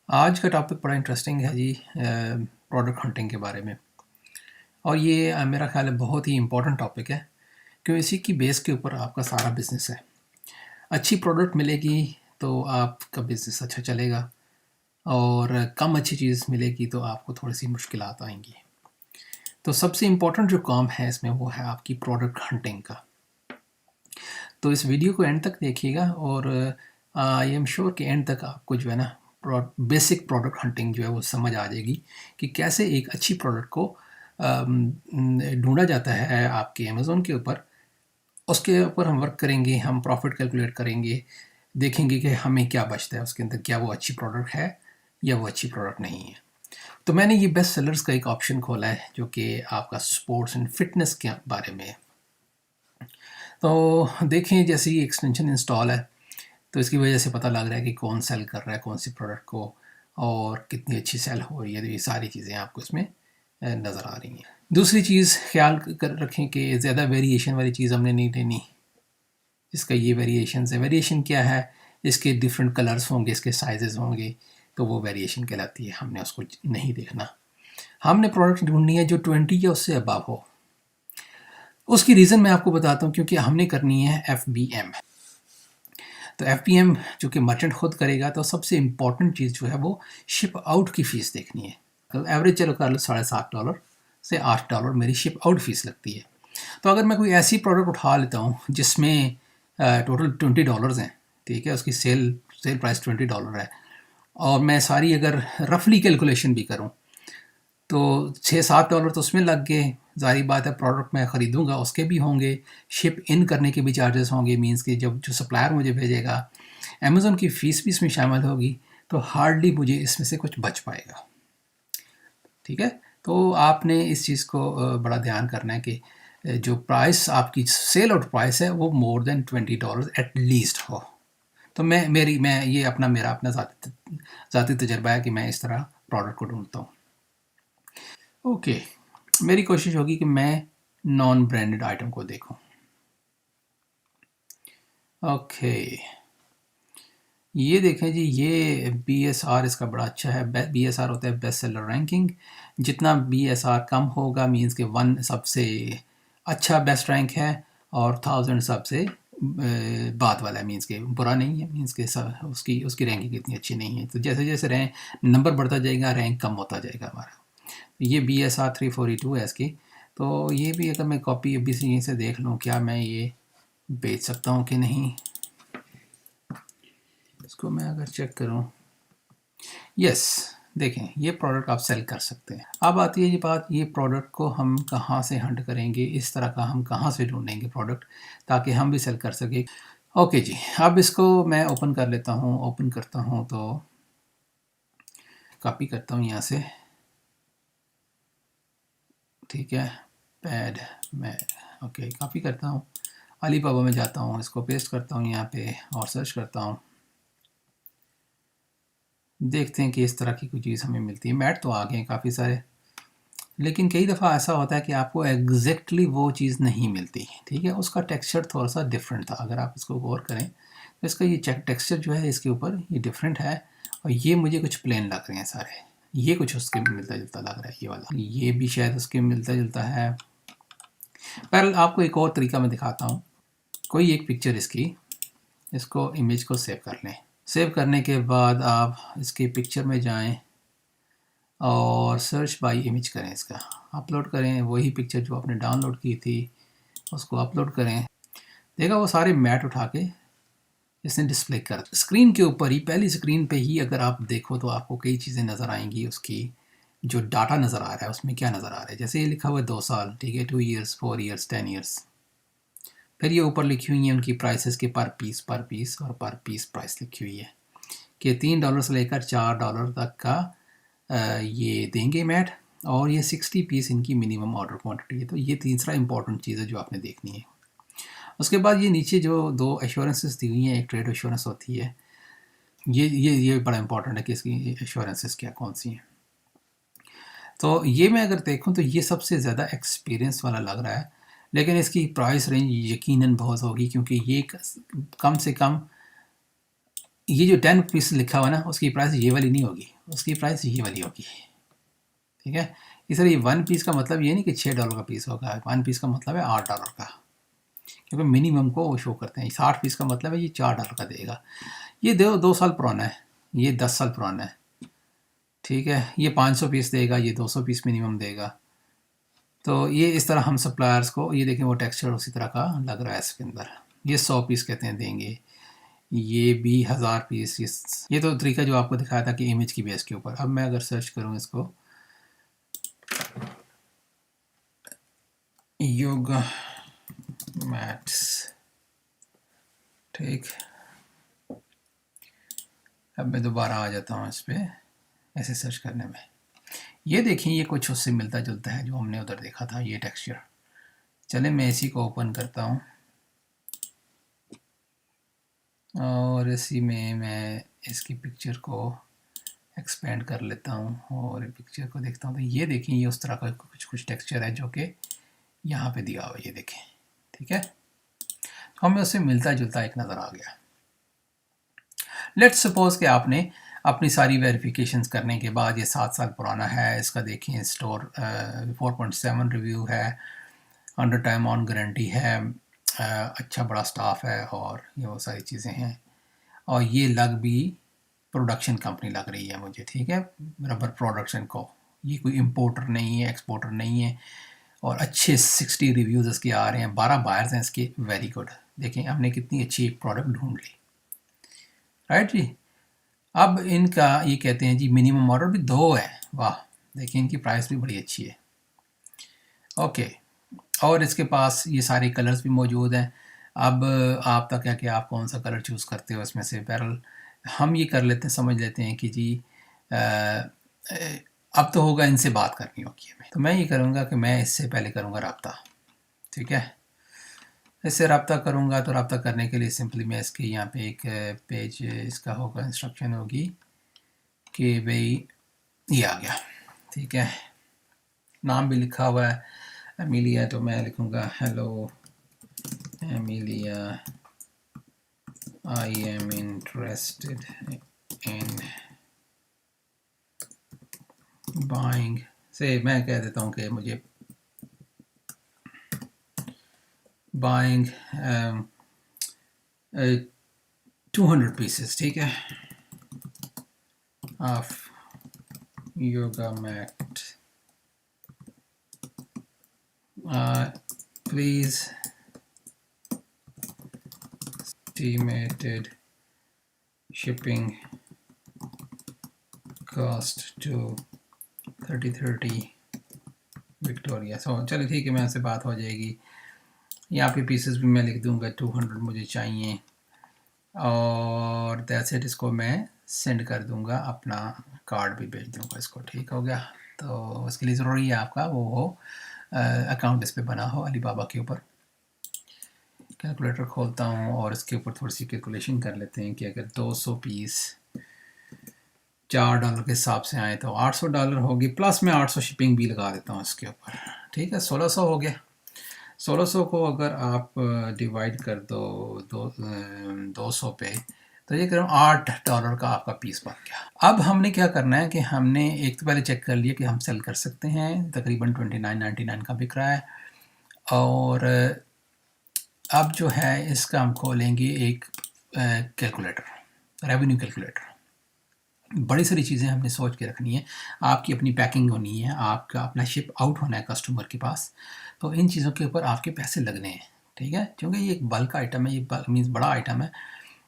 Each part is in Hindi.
आज का टॉपिक बड़ा इंटरेस्टिंग है जी, प्रोडक्ट हंटिंग के बारे में। और ये मेरा ख्याल है बहुत ही इम्पोर्टेंट टॉपिक है, क्योंकि इसी की बेस के ऊपर आपका सारा बिजनेस है। अच्छी प्रोडक्ट मिलेगी तो आपका बिजनेस अच्छा चलेगा, और कम अच्छी चीज़ मिलेगी तो आपको थोड़ी सी मुश्किलात आएंगी। तो सबसे इम्पोर्टेंट जो काम है इसमें वो है आपकी प्रोडक्ट हंटिंग का। तो इस वीडियो को एंड तक देखिएगा, और आई एम श्योर कि एंड तक आपको जो है ना बेसिक प्रोडक्ट हंटिंग जो है वो समझ आ जाएगी कि कैसे एक अच्छी प्रोडक्ट को ढूंढा जाता है आपके अमेज़ोन के ऊपर। उसके ऊपर हम वर्क करेंगे, हम प्रॉफिट कैलकुलेट करेंगे, देखेंगे कि हमें क्या बचता है उसके अंदर, क्या वो अच्छी प्रोडक्ट है या वो अच्छी प्रोडक्ट नहीं है। तो मैंने ये बेस्ट सेलर्स का एक ऑप्शन खोला है जो कि आपका स्पोर्ट्स एंड फिटनेस के बारे में है। तो देखें, जैसे ही एक्सटेंशन इंस्टॉल है तो इसकी वजह से पता लग रहा है कि कौन सेल कर रहा है कौन सी प्रोडक्ट को, और कितनी अच्छी सेल हो रही है। तो ये सारी चीज़ें आपको इसमें नज़र आ रही हैं। दूसरी चीज़ ख्याल कर रखें कि ज़्यादा वेरिएशन वाली चीज़ हमने नहीं लेनी। इसका ये वेरिएशन है, वेरिएशन क्या है, इसके डिफरेंट कलर्स होंगे, इसके साइजेस होंगे, तो वो वेरिएशन कहलाती है। हमने उसको नहीं देखना। हमने प्रोडक्ट ढूंढनी है जो 20 या उससे अबव हो। उसकी रीज़न मैं आपको बताता हूँ, क्योंकि हमने करनी है FBM। तो FBM जो कि मर्चेंट खुद करेगा, तो सबसे इम्पॉर्टेंट चीज़ जो है वो शिप आउट की फ़ीस देखनी है। तो एवरेज चलो कर लो $7.5 से $8 मेरी शिप आउट फीस लगती है। तो अगर मैं कोई ऐसी प्रोडक्ट उठा लेता हूँ जिसमें टोटल $20 हैं, ठीक है, उसकी सेल प्राइस $20 है, और मैं सारी अगर रफली कैलकुलेशन भी करूँ तो $6-7 तो उसमें लग गए। ज़ाहिर बात है, प्रोडक्ट मैं ख़रीदूँगा उसके भी होंगे, शिप इन करने के भी चार्जेस होंगे, मीन्स कि जब जो सप्लायर मुझे भेजेगा, अमेज़न की फ़ीस भी इसमें शामिल होगी, तो हार्डली मुझे इसमें से कुछ बच पाएगा। ठीक है, तो आपने इस चीज़ को बड़ा ध्यान करना है कि जो प्राइस आपकी सेल आउट प्राइस है वो मोर देन $20 एटलीस्ट हो। तो मैं ये मेरा अपना ज़ाती तजर्बा है कि मैं इस तरह प्रोडक्ट को ढूंढता हूँ। ओके, मेरी कोशिश होगी कि मैं नॉन ब्रांडेड आइटम को देखूं। ओके, ये देखें जी, ये BSR इसका बड़ा अच्छा है। BSR होता है बेस्ट सेलर रैंकिंग। जितना BSR कम होगा मींस के 1 सबसे अच्छा बेस्ट रैंक है, और 1000 सबसे बाद वाला है, मींस के बुरा नहीं है, मींस के उसकी उसकी रैंकिंग इतनी अच्छी नहीं है। तो जैसे जैसे रैंक नंबर बढ़ता जाएगा, रैंक कम होता जाएगा हमारा। ये BSR 342 है इसकी। तो ये भी अगर मैं कॉपी अभी से यहीं से देख लूँ, क्या मैं ये बेच सकता हूँ कि नहीं, इसको मैं अगर चेक करूँ, यस, देखें ये प्रोडक्ट आप सेल कर सकते हैं। अब आती है ये बात, ये प्रोडक्ट को हम कहाँ से हंट करेंगे, इस तरह का हम कहाँ से ढूंढेंगे प्रोडक्ट ताकि हम भी सेल कर सकें। ओके जी, अब इसको मैं ओपन कर लेता हूँ। ओपन करता हूँ तो कॉपी करता हूँ यहाँ से, ठीक है, पैड में, ओके, कॉपी करता हूँ, अलीबाबा में जाता हूँ, इसको पेस्ट करता हूँ यहाँ पे और सर्च करता हूँ। देखते हैं कि इस तरह की कोई चीज़ हमें मिलती है। मैट तो आ गए हैं काफ़ी सारे, लेकिन कई दफ़ा ऐसा होता है कि आपको एग्जैक्टली वो चीज़ नहीं मिलती, ठीक है, उसका टेक्सचर थोड़ा सा डिफरेंट था। अगर आप इसको गौर करें तो इसका ये टेक्सचर जो है इसके ऊपर ये डिफरेंट है, और ये मुझे कुछ प्लेन लग रहे हैं सारे। ये कुछ उसके मिलता जुलता लग रहा है, ये वाला, ये भी शायद उसके मिलता जुलता है। पर आपको एक और तरीका मैं दिखाता हूँ। कोई एक पिक्चर इसकी, इसको इमेज को सेव कर लें। सेव करने के बाद आप इसके पिक्चर में जाएं और सर्च बाय इमेज करें, इसका अपलोड करें, वही पिक्चर जो आपने डाउनलोड की थी उसको अपलोड करें। देखा, वो सारे मैट उठा के इसने डिस्प्ले कर स्क्रीन के ऊपर ही, पहली स्क्रीन पे ही अगर आप देखो तो आपको कई चीज़ें नज़र आएंगी। उसकी जो डाटा नज़र आ रहा है उसमें क्या नज़र आ रहा है, जैसे ये लिखा हुआ है 2 साल, ठीक है, 2 ईयर्स, 4 ईयर्स, 10 ईयर्स। फिर ये ऊपर लिखी हुई है उनकी प्राइसेस के पर पीस और पर पीस प्राइस लिखी हुई है कि $3 से लेकर $4 तक का ये देंगे मैट, और ये 60 पीस इनकी मिनिमम ऑर्डर क्वांटिटी है। तो ये तीसरा इंपॉर्टेंट चीज़ है जो आपने देखनी है। उसके बाद ये नीचे जो 2 एश्योरेंसेस दी हुई हैं, एक ट्रेड एश्योरेंस होती है, ये बड़ा इंपॉर्टेंट है कि इसकी एश्योरेंसेस क्या कौन सी हैं। तो ये मैं अगर देखूं तो ये सबसे ज़्यादा एक्सपीरियंस वाला लग रहा है, लेकिन इसकी प्राइस रेंज यकीनन बहुत होगी, क्योंकि ये कम से कम ये जो 10 पीस लिखा हुआ ना, उसकी प्राइस ये वाली नहीं होगी, उसकी प्राइस ये वाली होगी, ठीक है। इसलिए ये 1 पीस का मतलब ये नहीं कि $6 का पीस होगा, 1 पीस का मतलब है $8 का, क्योंकि मिनिमम को वो शो करते हैं। 60 पीस का मतलब है ये $4 का देगा। ये 2 साल पुराना है, ये 10 साल पुराना है, ठीक है। ये 500 पीस देगा, ये 200 पीस मिनिमम देगा। तो ये इस तरह हम सप्लायर्स को, ये देखें वो टेक्सचर उसी तरह का लग रहा है इसके अंदर। ये 100 पीस कहते हैं देंगे, ये भी 1000 पीस। ये तो तरीका जो आपको दिखाया था कि इमेज की बेस के ऊपर। अब मैं अगर सर्च करूँ इसको, योगा मैट्स, ठीक। अब मैं दोबारा आ जाता हूँ इस पर ऐसे सर्च करने में। ये देखें, ये कुछ उससे मिलता जुलता है जो हमने उधर देखा था, ये टेक्सचर। चले मैं इसी को ओपन करता हूँ और इसी में मैं इसकी पिक्चर को एक्सपेंड कर लेता हूँ और पिक्चर को देखता हूँ। तो ये देखें, ये उस तरह का कुछ टेक्सचर है जो कि यहाँ पे दिया हुआ है, ये देखें, ठीक है। तो हमें उससे मिलता जुलता एक नज़र आ गया। लेट्स सपोज कि आपने अपनी सारी वेरिफिकेशंस करने के बाद, ये 7 साल पुराना है, इसका देखें स्टोर 4.7 रिव्यू है, 100 टाइम ऑन गारंटी है, अच्छा बड़ा स्टाफ है और ये वो सारी चीज़ें हैं। और ये लग भी प्रोडक्शन कंपनी लग रही है मुझे, ठीक है, रबर प्रोडक्शन को। ये कोई इम्पोर्टर नहीं है, एक्सपोर्टर नहीं है। और अच्छे 60 रिव्यूज़ इसके आ रहे हैं, 12 बायर्स हैं इसके, वेरी गुड। देखें हमने कितनी अच्छी एक प्रोडक्ट ढूंढ ली, राइट जी। अब इनका ये कहते हैं जी मिनिमम ऑर्डर भी 2 है, वाह। देखिए इनकी प्राइस भी बड़ी अच्छी है, ओके। और इसके पास ये सारे कलर्स भी मौजूद हैं। अब आप तक है कि आप कौन सा कलर चूज़ करते हो इसमें से। बहरहाल हम ये कर लेते हैं, समझ लेते हैं कि जी अब तो होगा, इनसे बात करनी होगी हमें। तो मैं ये करूँगा कि मैं इससे पहले करूँगा रब्ता, ठीक है। इससे रब्ता करूँगा तो रब्ता करने के लिए सिंपली मैं इसके यहाँ पे एक पेज इसका होगा, इंस्ट्रक्शन होगी कि भाई ये आ गया, ठीक है। नाम भी लिखा हुआ है एमिलिया, तो मैं लिखूँगा hello Emilia, I am interested in buying, से मैं कह देता हूँ कि मुझे बाइंग 200 पीसेस, ठीक है, of yoga mat, please estimated shipping cost to 3030 Victoria. सो चलिए ठीक है, मैं आपसे बात हो जाएगी। यहाँ पे पीसेस भी मैं लिख दूँगा 200 मुझे चाहिए, और दैट्स इट। इसको मैं सेंड कर दूँगा, अपना कार्ड भी भेज दूँगा इसको, ठीक हो गया। तो उसके लिए ज़रूरी है आपका वो हो अकाउंट इस पर बना हो अलीबाबा के ऊपर। कैलकुलेटर खोलता हूँ और इसके ऊपर थोड़ी सी कैलकुलेशन कर लेते हैं कि अगर 200 पीस $4 के हिसाब से आए तो $800 होगी, प्लस मैं 800 शिपिंग भी लगा देता हूँ इसके ऊपर, ठीक है। 1600 हो गया। 1600 को अगर आप डिवाइड कर दो 200 पे, तो ये करो $8 का आपका पीस बन गया। अब हमने क्या करना है कि हमने एक तो पहले चेक कर लिया कि हम सेल कर सकते हैं, तकरीबन 29.99 का बिक रहा है। और अब जो है इसका हम खोलेंगे एक कैलकुलेटर, रेवेन्यू कैलकुलेटर। बड़ी सारी चीज़ें हमने सोच के रखनी है। आपकी अपनी पैकिंग होनी है, आपका अपना शिप आउट होना है कस्टमर के पास, तो इन चीज़ों के ऊपर आपके पैसे लगने हैं, ठीक है। क्योंकि ये एक बल्क आइटम है, ये मीन्स बड़ा आइटम है,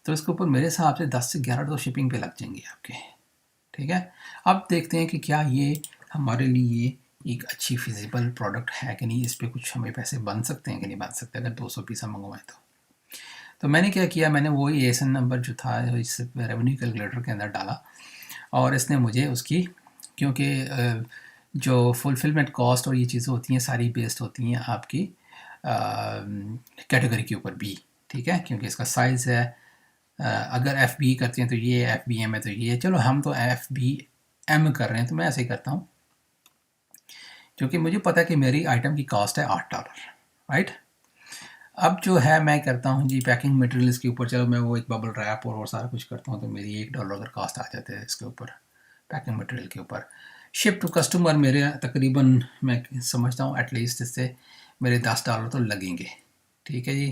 तो इसके ऊपर मेरे हिसाब से 10 से 11 तो शिपिंग पे लग जाएंगे आपके, ठीक है। अब देखते हैं कि क्या ये हमारे लिए एक अच्छी फिजिबल प्रोडक्ट है कि नहीं, इस पर कुछ हमें पैसे बन सकते हैं कि नहीं बन सकते अगर 200 पीस हम मंगवाएं तो मैंने क्या किया, मैंने वही ASN नंबर जो था इस रेवेन्यू कैलकुलेटर के अंदर डाला, और इसने मुझे उसकी, क्योंकि जो फुलफिलमेंट कॉस्ट और ये चीज़ें होती हैं सारी बेस्ड होती हैं आपकी कैटेगरी के ऊपर भी, ठीक है। क्योंकि इसका साइज़ है, अगर FB करते हैं तो ये, FBM है तो ये, चलो हम तो FBM कर रहे हैं, तो मैं ऐसे ही करता हूँ, क्योंकि मुझे पता है कि मेरी आइटम की कॉस्ट है $8, राइट। अब जो है मैं करता हूँ जी पैकिंग मटेरियल्स के ऊपर, चलो मैं वो एक बबल रैप और सारा कुछ करता हूँ, तो मेरी $1 अगर कॉस्ट आ जाते हैं इसके ऊपर, पैकिंग मटेरियल के ऊपर। शिप टू कस्टमर मेरे तकरीबन मैं समझता हूँ एटलीस्ट इससे मेरे $10 तो लगेंगे। ठीक है जी।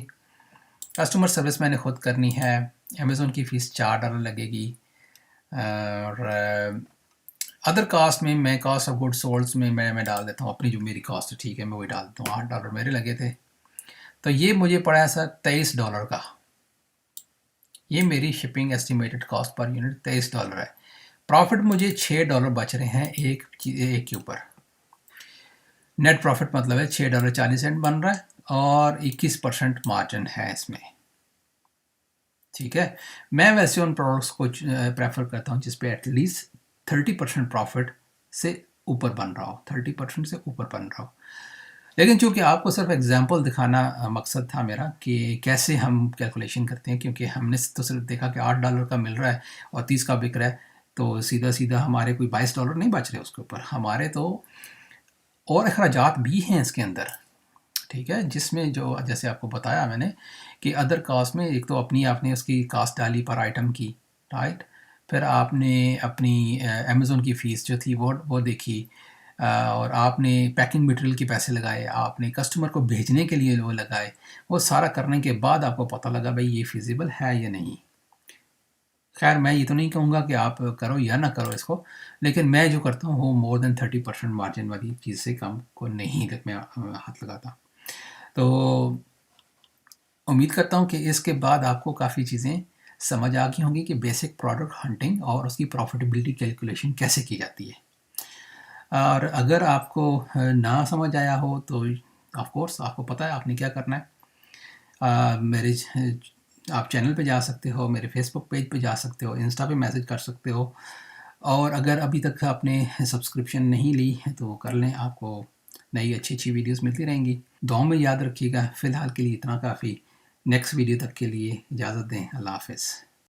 कस्टमर सर्विस मैंने खुद करनी है, अमेज़ोन की फ़ीस $4 लगेगी। और अदर कास्ट में मैं कॉस्ट ऑफ गुड सोल्ड्स में मैं डाल देता हूँ अपनी जो मेरी कॉस्ट है, ठीक है, मैं वही डाल देता हूँ। $8 मेरे लगे थे, तो ये मुझे पड़ा है सर $23 का। ये मेरी shipping estimated cost per unit $23 है। प्रॉफिट मुझे $6 बच रहे हैं एक के ऊपर। नेट प्रॉफिट मतलब है $6.40 बन रहा है और 21% मार्जिन है इसमें। ठीक है, मैं वैसे उन प्रोडक्ट्स को प्रेफर करता हूँ जिस पे एटलीस्ट 30% प्रॉफिट से ऊपर बन रहा हो, 30% से ऊपर बन रहा हो। लेकिन चूंकि आपको सिर्फ एग्जांपल दिखाना मकसद था मेरा कि कैसे हम कैलकुलेशन करते हैं, क्योंकि हमने तो सिर्फ देखा कि $8 का मिल रहा है और 30 का बिक रहा है, तो सीधा सीधा हमारे कोई $22 नहीं बच रहे उसके ऊपर, हमारे तो और अखराजात भी हैं इसके अंदर। ठीक है, जिसमें जो जैसे आपको बताया मैंने कि अदर कास्ट में एक तो अपनी आपने उसकी कास्ट डाली पर आइटम की, राइट, फिर आपने अपनी अमेज़ोन की फ़ीस जो थी वो देखी, और आपने पैकिंग मटेरियल के पैसे लगाए, आपने कस्टमर को भेजने के लिए वो लगाए, वो सारा करने के बाद आपको पता लगा भाई ये फिजिबल है या नहीं। खैर मैं ये तो नहीं कहूँगा कि आप करो या ना करो इसको, लेकिन मैं जो करता हूँ वो मोर देन 30% मार्जिन वाली चीज़ से कम को नहीं मैं हाथ लगाता। तो उम्मीद करता हूँ कि इसके बाद आपको काफ़ी चीज़ें समझ आ गई होंगी कि बेसिक प्रोडक्ट हंटिंग और उसकी प्रॉफिटेबिलिटी कैलकुलेशन कैसे की जाती है। और अगर आपको ना समझ आया हो तो ऑफ कोर्स आपको पता है आपने क्या करना है। मेरे आप चैनल पे जा सकते हो, मेरे फेसबुक पेज पे जा सकते हो, इंस्टा पे मैसेज कर सकते हो, और अगर अभी तक आपने सब्सक्रिप्शन नहीं ली है तो कर लें, आपको नई अच्छी अच्छी वीडियोस मिलती रहेंगी। दुआओं में याद रखिएगा। फ़िलहाल के लिए इतना काफ़ी। नेक्स्ट वीडियो तक के लिए इजाज़त दें। अल्लाह हाफ़िज़।